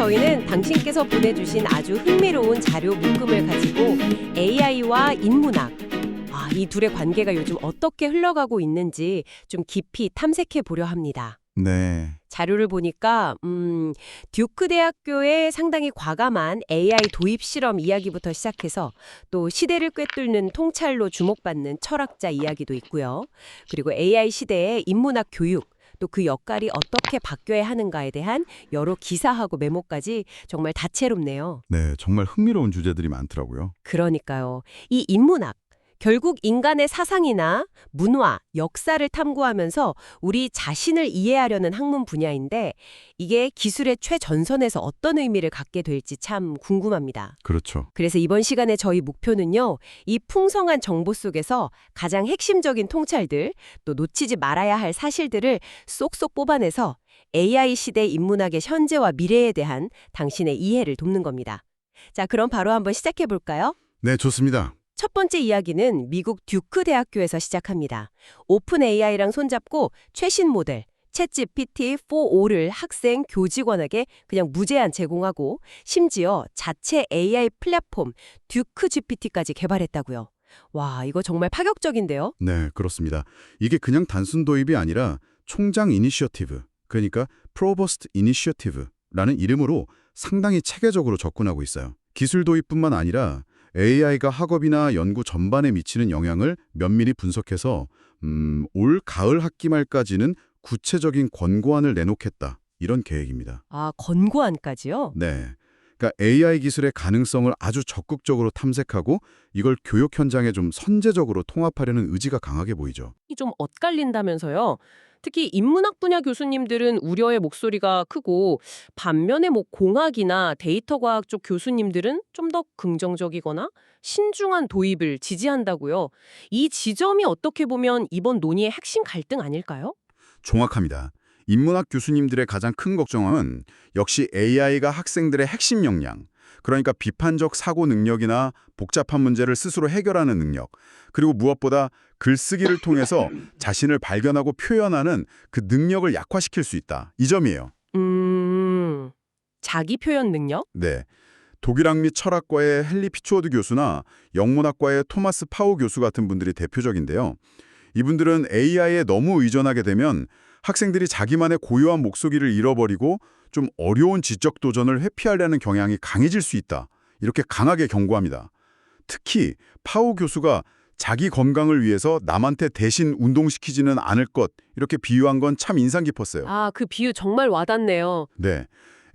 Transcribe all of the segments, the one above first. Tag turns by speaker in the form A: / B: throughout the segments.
A: 저희는 당신께서 보내주신 아주 흥미로운 자료 묶음을 가지고 AI와 인문학, 이 둘의 관계가 요즘 어떻게 흘러가고 있는지 좀 깊이 탐색해 보려 합니다.
B: 네.
A: 자료를 보니까 듀크 대학교의 상당히 과감한 AI 도입 실험 이야기부터 시작해서 또 시대를 꿰뚫는 통찰로 주목받는 철학자 이야기도 있고요. 그리고 AI 시대의 인문학 교육, 또 그 역할이 어떻게 바뀌어야 하는가에 대한 여러 기사하고 메모까지 정말 다채롭네요.
B: 네, 정말 흥미로운 주제들이 많더라고요.
A: 그러니까요. 이 인문학, 결국 인간의 사상이나 문화, 역사를 탐구하면서 우리 자신을 이해하려는 학문 분야인데 이게 기술의 최전선에서 어떤 의미를 갖게 될지 참 궁금합니다.
B: 그렇죠.
A: 그래서 이번 시간에 저희 목표는요, 이 풍성한 정보 속에서 가장 핵심적인 통찰들, 또 놓치지 말아야 할 사실들을 쏙쏙 뽑아내서 AI 시대 인문학의 현재와 미래에 대한 당신의 이해를 돕는 겁니다. 자, 그럼 바로 한번 시작해 볼까요?
B: 네, 좋습니다.
A: 첫 번째 이야기는 미국 듀크 대학교에서 시작합니다. 오픈 AI랑 손잡고 최신 모델 챗GPT-4o를 학생, 교직원에게 그냥 무제한 제공하고 심지어 자체 AI 플랫폼 듀크 GPT까지 개발했다고요. 와, 이거 정말 파격적인데요?
B: 네, 그렇습니다. 이게 그냥 단순 도입이 아니라 총장 이니셔티브, 그러니까 프로버스트 이니셔티브라는 이름으로 상당히 체계적으로 접근하고 있어요. 기술 도입뿐만 아니라 AI가 학업이나 연구 전반에 미치는 영향을 면밀히 분석해서 올 가을 학기 말까지는 구체적인 권고안을 내놓겠다. 이런 계획입니다.
A: 아, 권고안까지요?
B: 네. 그러니까 AI 기술의 가능성을 아주 적극적으로 탐색하고 이걸 교육 현장에 좀 선제적으로 통합하려는 의지가 강하게 보이죠.
A: 이 좀 엇갈린다면서요. 특히 인문학 분야 교수님들은 우려의 목소리가 크고 반면에 공학이나 데이터 과학 쪽 교수님들은 좀 더 긍정적이거나 신중한 도입을 지지한다고요. 이 지점이 어떻게 보면 이번 논의의 핵심 갈등 아닐까요?
B: 정확합니다. 인문학 교수님들의 가장 큰 걱정은 역시 AI가 학생들의 핵심 역량, 그러니까 비판적 사고 능력이나 복잡한 문제를 스스로 해결하는 능력, 그리고 무엇보다 글쓰기를 통해서 자신을 발견하고 표현하는 그 능력을 약화시킬 수 있다. 이 점이에요.
A: 자기 표현 능력?
B: 네. 독일학 및 철학과의 헨리 피츠워드 교수나 영문학과의 토마스 파우 교수 같은 분들이 대표적인데요. 이분들은 AI에 너무 의존하게 되면 학생들이 자기만의 고유한 목소리를 잃어버리고 좀 어려운 지적 도전을 회피하려는 경향이 강해질 수 있다. 이렇게 강하게 경고합니다. 특히 파우 교수가 자기 건강을 위해서 남한테 대신 운동시키지는 않을 것 이렇게 비유한 건 참 인상 깊었어요.
A: 아, 그 비유 정말 와닿네요.
B: 네.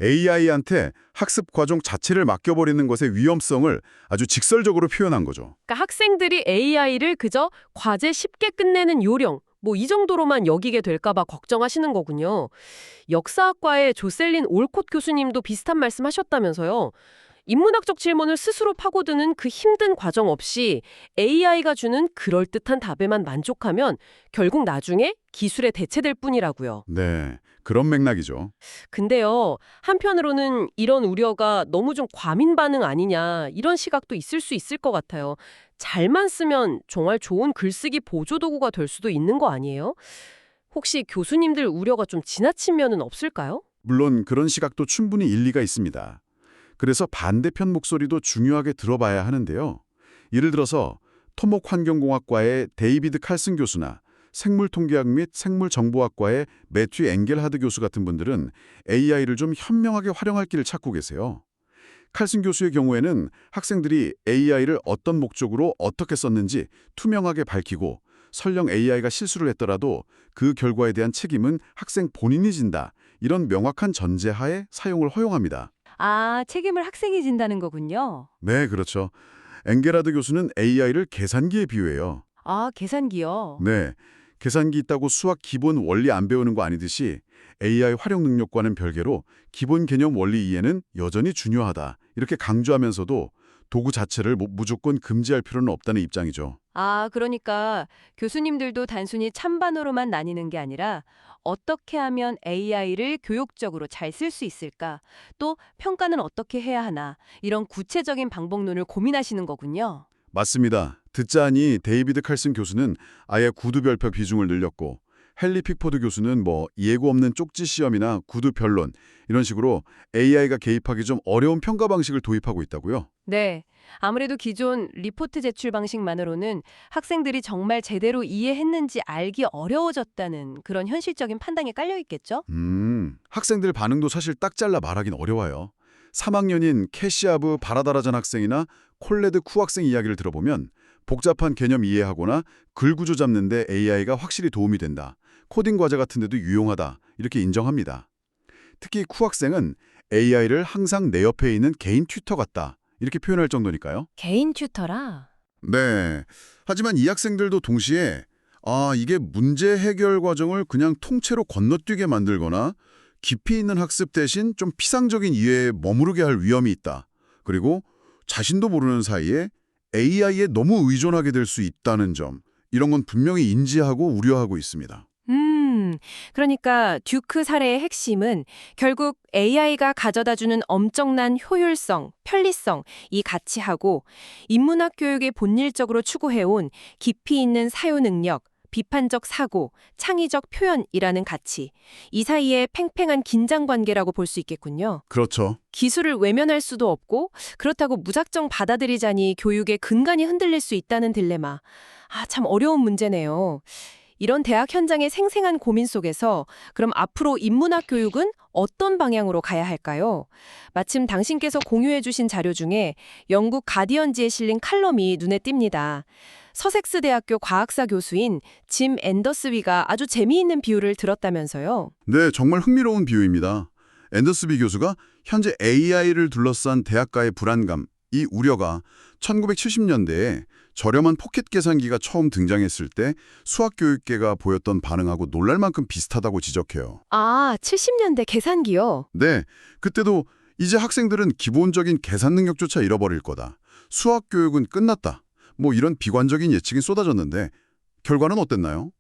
B: AI한테 학습 과정 자체를 맡겨버리는 것의 위험성을 아주 직설적으로 표현한 거죠.
A: 그러니까 학생들이 AI를 그저 과제 쉽게 끝내는 요령, 이 정도로만 여기게 될까 봐 걱정하시는 거군요. 역사학과의 조셀린 올콧 교수님도 비슷한 말씀 하셨다면서요. 인문학적 질문을 스스로 파고드는 그 힘든 과정 없이 AI가 주는 그럴듯한 답에만 만족하면 결국 나중에 기술에 대체될 뿐이라고요.
B: 네, 그런 맥락이죠.
A: 근데요, 한편으로는 이런 우려가 너무 좀 과민 반응 아니냐 이런 시각도 있을 수 있을 것 같아요. 잘만 쓰면 정말 좋은 글쓰기 보조 도구가 될 수도 있는 거 아니에요? 혹시 교수님들 우려가 좀 지나친 면은 없을까요?
B: 물론 그런 시각도 충분히 일리가 있습니다. 그래서 반대편 목소리도 중요하게 들어봐야 하는데요. 예를 들어서 토목환경공학과의 데이비드 칼슨 교수나 생물통계학 및 생물정보학과의 매튜 앵겔하드 교수 같은 분들은 AI를 좀 현명하게 활용할 길을 찾고 계세요. 칼슨 교수의 경우에는 학생들이 AI를 어떤 목적으로 어떻게 썼는지 투명하게 밝히고 설령 AI가 실수를 했더라도 그 결과에 대한 책임은 학생 본인이 진다. 이런 명확한 전제하에 사용을 허용합니다.
C: 아, 책임을 학생이 진다는 거군요.
B: 네, 그렇죠. 앵게라드 교수는 AI를 계산기에 비유해요.
C: 아, 계산기요.
B: 네, 계산기 있다고 수학 기본 원리 안 배우는 거 아니듯이 AI 활용 능력과는 별개로 기본 개념 원리 이해는 여전히 중요하다. 이렇게 강조하면서도 도구 자체를 무조건 금지할 필요는 없다는 입장이죠.
C: 아, 그러니까 교수님들도 단순히 찬반으로만 나뉘는 게 아니라 어떻게 하면 AI를 교육적으로 잘 쓸 수 있을까? 또 평가는 어떻게 해야 하나? 이런 구체적인 방법론을 고민하시는 거군요.
B: 맞습니다. 듣자하니 데이비드 칼슨 교수는 아예 구두별표 비중을 늘렸고 헨리 픽포드 교수는 뭐 예고 없는 쪽지 시험이나 구두 변론 이런 식으로 AI가 개입하기 좀 어려운 평가 방식을 도입하고 있다고요.
C: 네. 아무래도 기존 리포트 제출 방식만으로는 학생들이 정말 제대로 이해했는지 알기 어려워졌다는 그런 현실적인 판단이 깔려 있겠죠?
B: 학생들 반응도 사실 딱 잘라 말하긴 어려워요. 3학년인 캐시아브 바라다라잔 학생이나 콜레드 쿠 학생 이야기를 들어보면 복잡한 개념 이해하거나 글 구조 잡는데 AI가 확실히 도움이 된다. 코딩 과제 같은 데도 유용하다. 이렇게 인정합니다. 특히 쿠 학생은 AI를 항상 내 옆에 있는 개인 튜터 같다. 이렇게 표현할 정도니까요.
C: 개인 튜터라.
B: 네. 하지만 이 학생들도 동시에 이게 문제 해결 과정을 그냥 통째로 건너뛰게 만들거나 깊이 있는 학습 대신 좀 피상적인 이해에 머무르게 할 위험이 있다. 그리고 자신도 모르는 사이에 AI에 너무 의존하게 될 수 있다는 점, 이런 건 분명히 인지하고 우려하고 있습니다.
C: 그러니까 듀크 사례의 핵심은 결국 AI가 가져다주는 엄청난 효율성, 편리성, 이 가치하고 인문학 교육의 본질적으로 추구해온 깊이 있는 사유 능력, 비판적 사고, 창의적 표현이라는 가치, 이 사이에 팽팽한 긴장관계라고 볼 수 있겠군요.
B: 그렇죠.
C: 기술을 외면할 수도 없고 그렇다고 무작정 받아들이자니 교육의 근간이 흔들릴 수 있다는 딜레마. 참 어려운 문제네요. 이런 대학 현장의 생생한 고민 속에서 그럼 앞으로 인문학 교육은 어떤 방향으로 가야 할까요? 마침 당신께서 공유해 주신 자료 중에 영국 가디언지에 실린 칼럼이 눈에 띕니다. 서섹스 대학교 과학사 교수인 짐 앤더스비가 아주 재미있는 비유를 들었다면서요.
B: 네, 정말 흥미로운 비유입니다. 앤더스비 교수가 현재 AI를 둘러싼 대학가의 불안감, 이 우려가 1970년대에 저렴한 포켓 계산기가 처음 등장했을 때 수학교육계가 보였던 반응하고 놀랄 만큼 비슷하다고 지적해요.
C: 70년대 계산기요?
B: 네, 그때도 이제 학생들은 기본적인 계산 능력조차 잃어버릴 거다. 수학교육은 끝났다. 뭐 이런 비관적인 예측이 쏟아졌는데 결과는 어땠나요?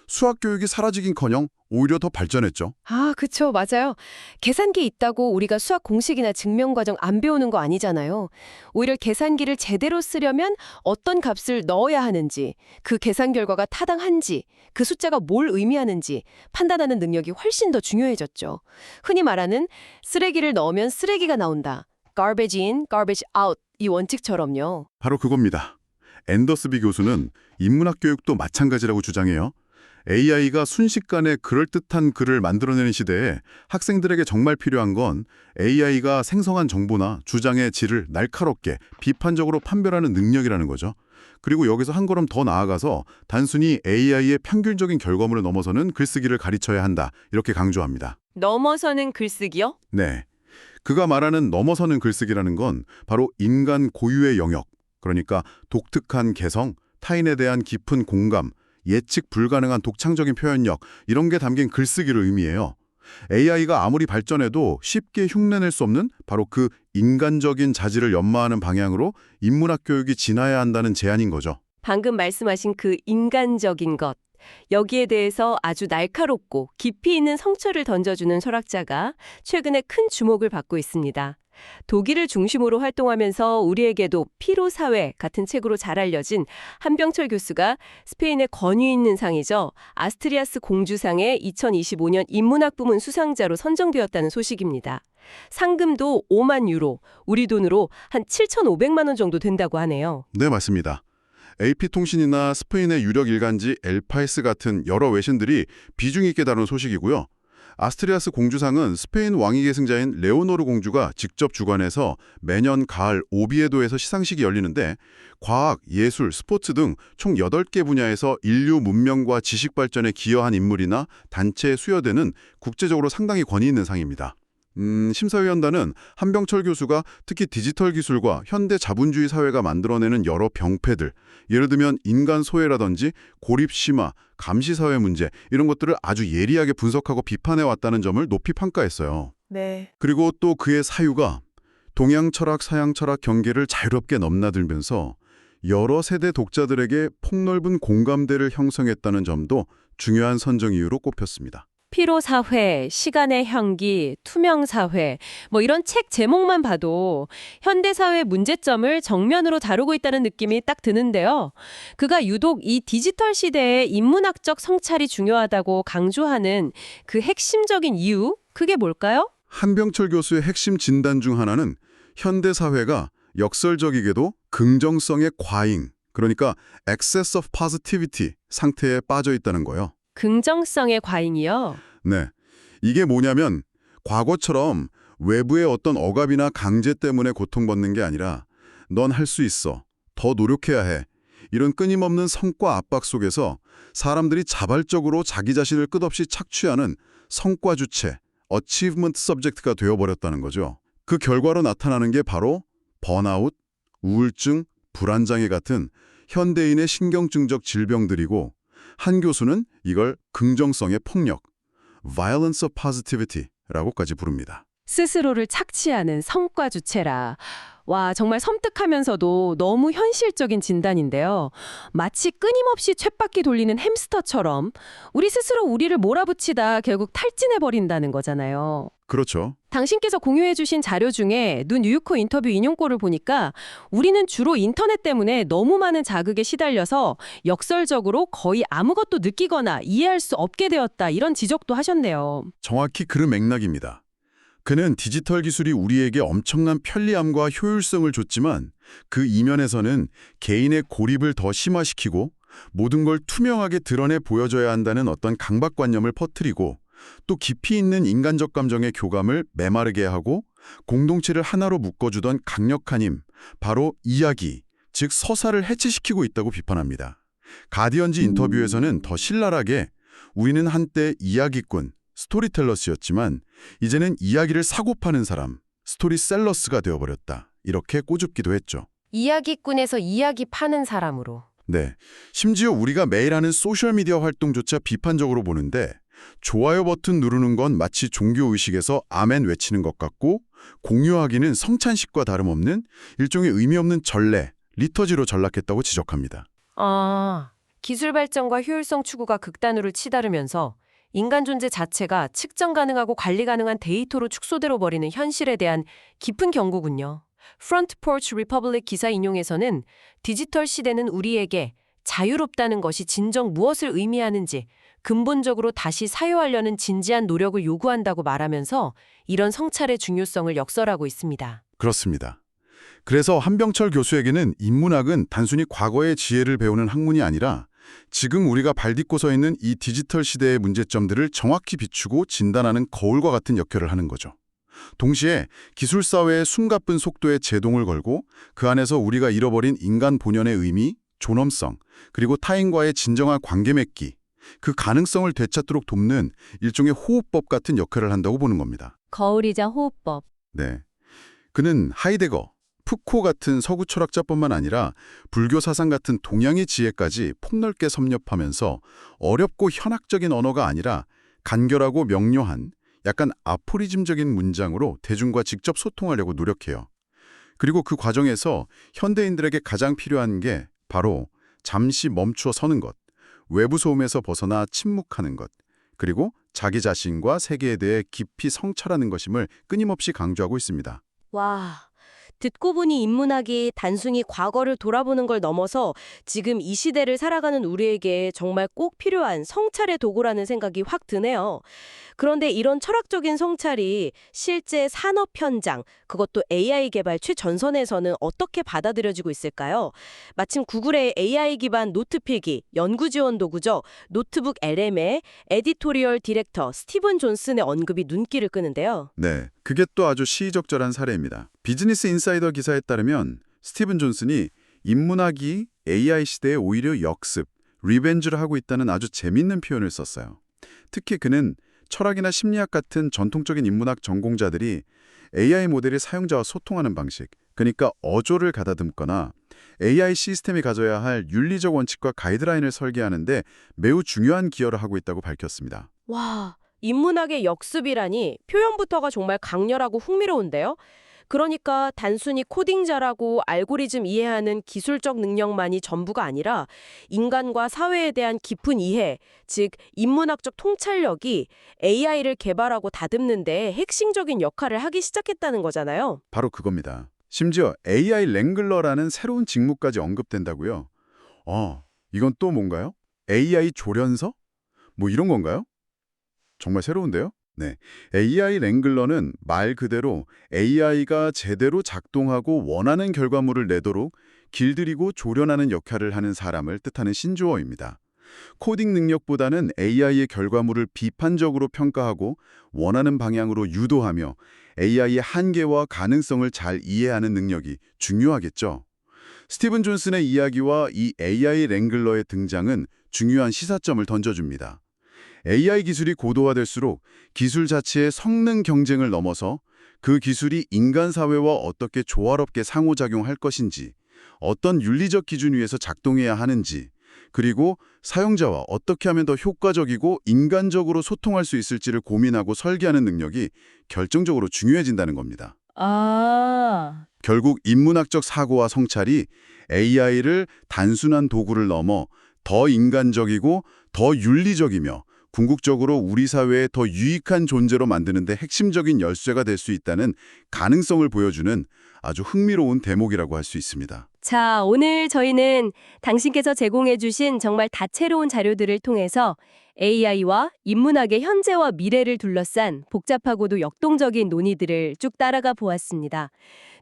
B: 수학교육이 사라지긴커녕 오히려 더 발전했죠.
C: 그쵸, 맞아요. 계산기 있다고 우리가 수학 공식이나 증명 과정 안 배우는 거 아니잖아요. 오히려 계산기를 제대로 쓰려면 어떤 값을 넣어야 하는지, 그 계산 결과가 타당한지, 그 숫자가 뭘 의미하는지 판단하는 능력이 훨씬 더 중요해졌죠. 흔히 말하는 쓰레기를 넣으면 쓰레기가 나온다. garbage in, garbage out 이 원칙처럼요.
B: 바로 그겁니다. 앤더스비 교수는 인문학 교육도 마찬가지라고 주장해요. AI가 순식간에 그럴듯한 글을 만들어내는 시대에 학생들에게 정말 필요한 건 AI가 생성한 정보나 주장의 질을 날카롭게 비판적으로 판별하는 능력이라는 거죠. 그리고 여기서 한 걸음 더 나아가서 단순히 AI의 평균적인 결과물을 넘어서는 글쓰기를 가르쳐야 한다. 이렇게 강조합니다.
C: 넘어서는 글쓰기요?
B: 네. 그가 말하는 넘어서는 글쓰기라는 건 바로 인간 고유의 영역, 그러니까 독특한 개성, 타인에 대한 깊은 공감, 예측 불가능한 독창적인 표현력, 이런 게 담긴 글쓰기를 의미해요. AI가 아무리 발전해도 쉽게 흉내낼 수 없는 바로 그 인간적인 자질을 연마하는 방향으로 인문학 교육이 지나야 한다는 제안인 거죠.
C: 방금 말씀하신 그 인간적인 것. 여기에 대해서 아주 날카롭고 깊이 있는 성철을 던져주는 철학자가 최근에 큰 주목을 받고 있습니다. 독일을 중심으로 활동하면서 우리에게도 피로사회 같은 책으로 잘 알려진 한병철 교수가 스페인의 권위 있는 상이죠. 아스트리아스 공주상의 2025년 인문학 부문 수상자로 선정되었다는 소식입니다. 상금도 5만 유로, 우리 돈으로 한 7,500만 원 정도 된다고 하네요.
B: 네, 맞습니다. AP통신이나 스페인의 유력 일간지 엘파이스 같은 여러 외신들이 비중 있게 다룬 소식이고요. 아스트리아스 공주상은 스페인 왕위 계승자인 레오노르 공주가 직접 주관해서 매년 가을 오비에도에서 시상식이 열리는데 과학, 예술, 스포츠 등 총 8개 분야에서 인류 문명과 지식 발전에 기여한 인물이나 단체에 수여되는 국제적으로 상당히 권위 있는 상입니다. 심사위원단은 한병철 교수가 특히 디지털 기술과 현대 자본주의 사회가 만들어내는 여러 병폐들, 예를 들면 인간 소외라든지 고립 심화, 감시 사회 문제 이런 것들을 아주 예리하게 분석하고 비판해 왔다는 점을 높이 평가했어요.
C: 네.
B: 그리고 또 그의 사유가 동양 철학, 서양 철학 경계를 자유롭게 넘나들면서 여러 세대 독자들에게 폭넓은 공감대를 형성했다는 점도 중요한 선정 이유로 꼽혔습니다.
C: 피로 사회, 시간의 향기, 투명 사회, 뭐 이런 책 제목만 봐도 현대 사회의 문제점을 정면으로 다루고 있다는 느낌이 딱 드는데요. 그가 유독 이 디지털 시대에 인문학적 성찰이 중요하다고 강조하는 그 핵심적인 이유, 그게 뭘까요?
B: 한병철 교수의 핵심 진단 중 하나는 현대 사회가 역설적이게도 긍정성의 과잉, 그러니까 excess of positivity 상태에 빠져 있다는 거예요.
C: 긍정성의 과잉이요.
B: 네. 이게 뭐냐면 과거처럼 외부의 어떤 억압이나 강제 때문에 고통받는 게 아니라 넌 할 수 있어. 더 노력해야 해. 이런 끊임없는 성과 압박 속에서 사람들이 자발적으로 자기 자신을 끝없이 착취하는 성과 주체, achievement subject가 되어버렸다는 거죠. 그 결과로 나타나는 게 바로 번아웃, 우울증, 불안장애 같은 현대인의 신경증적 질병들이고 한 교수는 이걸 긍정성의 폭력, violence of positivity라고까지 부릅니다.
C: 스스로를 착취하는 성과 주체라. 와, 정말 섬뜩하면서도 너무 현실적인 진단인데요. 마치 끊임없이 쳇바퀴 돌리는 햄스터처럼 우리 스스로 우리를 몰아붙이다 결국 탈진해버린다는 거잖아요.
B: 그렇죠.
C: 당신께서 공유해주신 자료 중에 눈 뉴유커 인터뷰 인용꼴을 보니까 우리는 주로 인터넷 때문에 너무 많은 자극에 시달려서 역설적으로 거의 아무것도 느끼거나 이해할 수 없게 되었다, 이런 지적도 하셨네요.
B: 정확히 그 맥락입니다. 그는 디지털 기술이 우리에게 엄청난 편리함과 효율성을 줬지만 그 이면에서는 개인의 고립을 더 심화시키고 모든 걸 투명하게 드러내 보여줘야 한다는 어떤 강박관념을 퍼뜨리고 또 깊이 있는 인간적 감정의 교감을 메마르게 하고 공동체를 하나로 묶어주던 강력한 힘, 바로 이야기, 즉 서사를 해체시키고 있다고 비판합니다. 가디언지 인터뷰에서는 더 신랄하게 우리는 한때 이야기꾼, 스토리텔러스였지만 이제는 이야기를 사고 파는 사람, 스토리셀러스가 되어버렸다. 이렇게 꼬집기도 했죠.
A: 이야기꾼에서 이야기 파는 사람으로.
B: 네, 심지어 우리가 매일 하는 소셜미디어 활동조차 비판적으로 보는데 좋아요 버튼 누르는 건 마치 종교의식에서 아멘 외치는 것 같고 공유하기는 성찬식과 다름없는 일종의 의미 없는 전례, 리터지로 전락했다고 지적합니다.
A: 기술 발전과 효율성 추구가 극단으로 치달으면서 인간 존재 자체가 측정 가능하고 관리 가능한 데이터로 축소되어 버리는 현실에 대한 깊은 경고군요. 프런트 포치 리퍼블릭 기사 인용에서는 디지털 시대는 우리에게 자유롭다는 것이 진정 무엇을 의미하는지 근본적으로 다시 사유하려는 진지한 노력을 요구한다고 말하면서 이런 성찰의 중요성을 역설하고 있습니다.
B: 그렇습니다. 그래서 한병철 교수에게는 인문학은 단순히 과거의 지혜를 배우는 학문이 아니라 지금 우리가 발딛고 서 있는 이 디지털 시대의 문제점들을 정확히 비추고 진단하는 거울과 같은 역할을 하는 거죠. 동시에 기술 사회의 숨가쁜 속도에 제동을 걸고 그 안에서 우리가 잃어버린 인간 본연의 의미, 존엄성, 그리고 타인과의 진정한 관계 맺기, 그 가능성을 되찾도록 돕는 일종의 호흡법 같은 역할을 한다고 보는 겁니다.
C: 거울이자 호흡법.
B: 네. 그는 하이데거, 푸코 같은 서구 철학자뿐만 아니라 불교 사상 같은 동양의 지혜까지 폭넓게 섭렵하면서 어렵고 현학적인 언어가 아니라 간결하고 명료한 약간 아포리즘적인 문장으로 대중과 직접 소통하려고 노력해요. 그리고 그 과정에서 현대인들에게 가장 필요한 게 바로 잠시 멈추어 서는 것, 외부 소음에서 벗어나 침묵하는 것, 그리고 자기 자신과 세계에 대해 깊이 성찰하는 것임을 끊임없이 강조하고 있습니다.
D: 와, 듣고 보니 인문학이 단순히 과거를 돌아보는 걸 넘어서 지금 이 시대를 살아가는 우리에게 정말 꼭 필요한 성찰의 도구라는 생각이 확 드네요. 그런데 이런 철학적인 성찰이 실제 산업 현장, 그것도 AI 개발 최전선에서는 어떻게 받아들여지고 있을까요? 마침 구글의 AI 기반 노트 필기, 연구 지원 도구죠. 노트북 LM의 에디토리얼 디렉터 스티븐 존슨의 언급이 눈길을 끄는데요.
B: 네, 그게 또 아주 시의적절한 사례입니다. 비즈니스 인사이더 기사에 따르면 스티븐 존슨이 인문학이 AI 시대에 오히려 역습, 리벤지를 하고 있다는 아주 재밌는 표현을 썼어요. 특히 그는 철학이나 심리학 같은 전통적인 인문학 전공자들이 AI 모델이 사용자와 소통하는 방식, 그러니까 어조를 가다듬거나 AI 시스템이 가져야 할 윤리적 원칙과 가이드라인을 설계하는데 매우 중요한 기여를 하고 있다고 밝혔습니다.
D: 와, 인문학의 역습이라니 표현부터가 정말 강렬하고 흥미로운데요. 그러니까 단순히 코딩 잘하고 알고리즘 이해하는 기술적 능력만이 전부가 아니라 인간과 사회에 대한 깊은 이해, 즉 인문학적 통찰력이 AI를 개발하고 다듬는 데 핵심적인 역할을 하기 시작했다는 거잖아요.
B: 바로 그겁니다. 심지어 AI 랭글러라는 새로운 직무까지 언급된다고요. 이건 또 뭔가요? AI 조련서? 뭐 이런 건가요? 정말 새로운데요? 네. AI 랭글러는 말 그대로 AI가 제대로 작동하고 원하는 결과물을 내도록 길들이고 조련하는 역할을 하는 사람을 뜻하는 신조어입니다. 코딩 능력보다는 AI의 결과물을 비판적으로 평가하고 원하는 방향으로 유도하며 AI의 한계와 가능성을 잘 이해하는 능력이 중요하겠죠. 스티븐 존슨의 이야기와 이 AI 랭글러의 등장은 중요한 시사점을 던져줍니다. AI 기술이 고도화될수록 기술 자체의 성능 경쟁을 넘어서 그 기술이 인간 사회와 어떻게 조화롭게 상호작용할 것인지, 어떤 윤리적 기준 위에서 작동해야 하는지, 그리고 사용자와 어떻게 하면 더 효과적이고 인간적으로 소통할 수 있을지를 고민하고 설계하는 능력이 결정적으로 중요해진다는 겁니다. 결국 인문학적 사고와 성찰이 AI를 단순한 도구를 넘어 더 인간적이고 더 윤리적이며 궁극적으로 우리 사회에 더 유익한 존재로 만드는 데 핵심적인 열쇠가 될 수 있다는 가능성을 보여주는 아주 흥미로운 대목이라고 할 수 있습니다.
C: 자, 오늘 저희는 당신께서 제공해 주신 정말 다채로운 자료들을 통해서 AI와 인문학의 현재와 미래를 둘러싼 복잡하고도 역동적인 논의들을 쭉 따라가 보았습니다.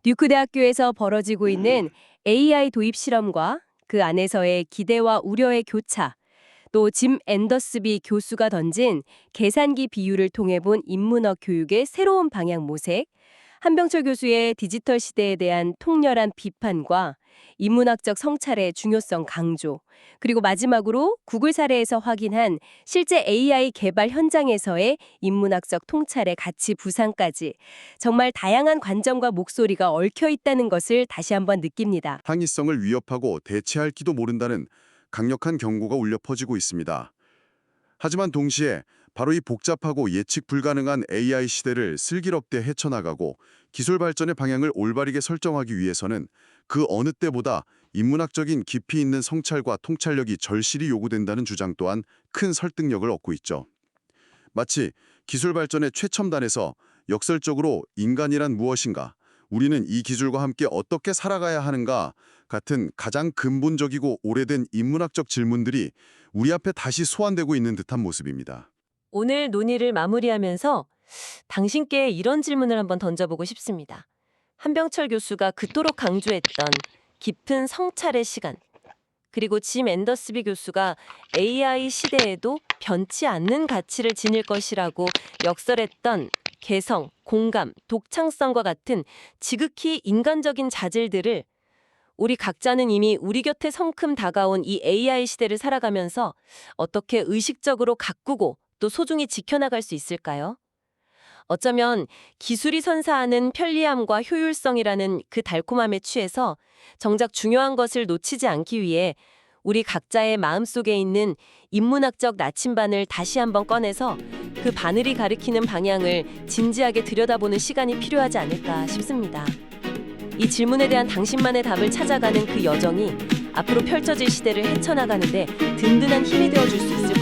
C: 듀크 대학교에서 벌어지고 있는 AI 도입 실험과 그 안에서의 기대와 우려의 교차, 또 짐 앤더스비 교수가 던진 계산기 비유를 통해 본 인문학 교육의 새로운 방향 모색, 한병철 교수의 디지털 시대에 대한 통렬한 비판과 인문학적 성찰의 중요성 강조, 그리고 마지막으로 구글 사례에서 확인한 실제 AI 개발 현장에서의 인문학적 통찰의 가치 부상까지 정말 다양한 관점과 목소리가 얽혀 있다는 것을 다시 한번 느낍니다.
B: 창의성을 위협하고 대체할지도 모른다는 강력한 경고가 울려 퍼지고 있습니다. 하지만 동시에 바로 이 복잡하고 예측 불가능한 AI 시대를 슬기롭게 헤쳐나가고 기술 발전의 방향을 올바르게 설정하기 위해서는 그 어느 때보다 인문학적인 깊이 있는 성찰과 통찰력이 절실히 요구된다는 주장 또한 큰 설득력을 얻고 있죠. 마치 기술 발전의 최첨단에서 역설적으로 인간이란 무엇인가, 우리는 이 기술과 함께 어떻게 살아가야 하는가 같은 가장 근본적이고 오래된 인문학적 질문들이 우리 앞에 다시 소환되고 있는 듯한 모습입니다.
E: 오늘 논의를 마무리하면서 당신께 이런 질문을 한번 던져보고 싶습니다. 한병철 교수가 그토록 강조했던 깊은 성찰의 시간, 그리고 짐 앤더스비 교수가 AI 시대에도 변치 않는 가치를 지닐 것이라고 역설했던 개성, 공감, 독창성과 같은 지극히 인간적인 자질들을 우리 각자는 이미 우리 곁에 성큼 다가온 이 AI 시대를 살아가면서 어떻게 의식적으로 가꾸고 또 소중히 지켜나갈 수 있을까요? 어쩌면 기술이 선사하는 편리함과 효율성이라는 그 달콤함에 취해서 정작 중요한 것을 놓치지 않기 위해 우리 각자의 마음속에 있는 인문학적 나침반을 다시 한번 꺼내서 그 바늘이 가리키는 방향을 진지하게 들여다보는 시간이 필요하지 않을까 싶습니다. 이 질문에 대한 당신만의 답을 찾아가는 그 여정이 앞으로 펼쳐질 시대를 헤쳐나가는데 든든한 힘이 되어줄 수 있을